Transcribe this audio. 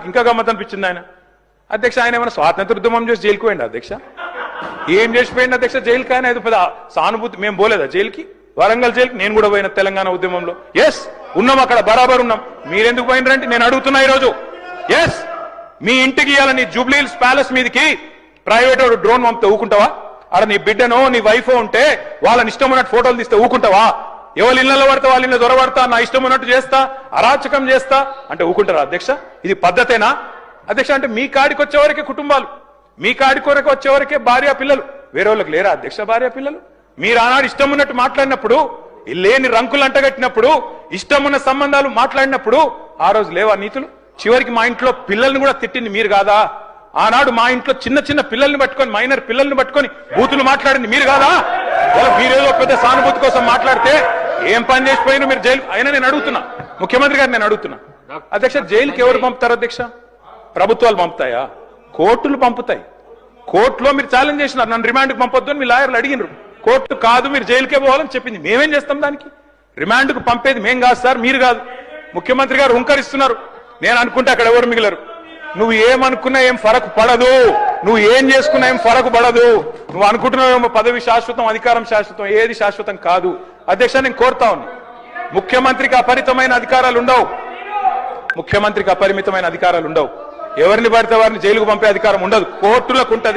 నాకు ఇంకా గమ్మత్ అనిపించింది ఆయన అధ్యక్ష ఆయన ఏమైనా స్వాతంత్ర ఉద్యమం చేసి జైలుకి పోయింది అధ్యక్ష ఏం చేసిపోయింది అధ్యక్ష జైలుకి ఆయన పెద్ద సానుభూతి మేము పోలేదా జైలుకి వరంగల్ జైలుకి నేను కూడా పోయిన తెలంగాణ ఉద్యమంలో ఎస్ ఉన్నాం అక్కడ బరాబర్ ఉన్నాం మీరెందుకు పోయినరంటే నేను అడుగుతున్నా ఈరోజు ఎస్ మీ ఇంటికి ఇవ్వాలని జూబ్లీహిల్స్ ప్యాలెస్ మీదకి ప్రైవేట్ డ్రోన్ పంపితే ఊకుంటావా ఆడ నీ బిడ్డనో నీ వైఫో ఉంటే వాళ్ళని ఇష్టం ఉన్నట్టు ఫోటోలు తీస్తే ఊకుంటావా ఎవరి ఇళ్లలో పడతా వాళ్ళ ఇళ్ళ దొరబడతా నా ఇష్టం ఉన్నట్టు చేస్తా అరాచకం చేస్తా అంటే ఊకుంటారా అధ్యక్ష ఇది పద్ధతేనా అధ్యక్ష అంటే మీ కాడికి వచ్చేవరకే కుటుంబాలు మీ కాడికి వరకు వచ్చేవరకే భార్య పిల్లలు వేరే వాళ్ళకి లేరా అధ్యక్ష భార్య పిల్లలు మీరు ఆనాడు ఇష్టం ఉన్నట్టు మాట్లాడినప్పుడు లేని రంకులు అంటగట్టినప్పుడు ఇష్టం ఉన్న సంబంధాలు మాట్లాడినప్పుడు ఆ రోజు లేవా నీతులు చివరికి మా ఇంట్లో పిల్లల్ని కూడా తిట్టింది మీరు కాదా ఆనాడు మా ఇంట్లో చిన్న చిన్న పిల్లల్ని పట్టుకొని మైనర్ పిల్లల్ని పట్టుకొని బూతులు మాట్లాడింది మీరు కాదా మీరేదో పెద్ద సానుభూతి కోసం మాట్లాడితే ఏం పని చేసిపోయినా మీరు జైలు అయినా నేను అడుగుతున్నా ముఖ్యమంత్రి గారు నేను అడుగుతున్నా అధ్యక్ష జైలుకి ఎవరు పంపుతారు అధ్యక్ష ప్రభుత్వాలు పంపుతాయా కోర్టులు పంపుతాయి కోర్టులో మీరు ఛాలెంజ్ చేసినారు నన్ను రిమాండ్కి పంపొద్దు అని మీ లాయర్లు అడిగినారు కోర్టు కాదు మీరు జైలుకే పోవాలని చెప్పింది మేమేం చేస్తాం దానికి రిమాండ్కు పంపేది మేం కాదు సార్ మీరు కాదు ముఖ్యమంత్రి గారు హుంకరిస్తున్నారు నేను అనుకుంటే అక్కడ ఎవరు మిగిలరు నువ్వు ఏమనుకున్నా ఏం ఫరక్ పడదు నువ్వు ఏం చేసుకున్నా ఏం ఫరక్ పడదు నువ్వు అనుకుంటున్నావు పదవి శాశ్వతం అధికారం శాశ్వతం ఏది శాశ్వతం కాదు అధ్యక్ష నేను కోరుతా ఉన్నా ముఖ్యమంత్రికి అపరిమితమైన అధికారాలు ఉండవు ముఖ్యమంత్రికి అపరిమితమైన అధికారాలు ఉండవు ఎవరిని పడితే వారిని జైలుకు పంపే అధికారం ఉండదు కోర్టులకు ఉంటది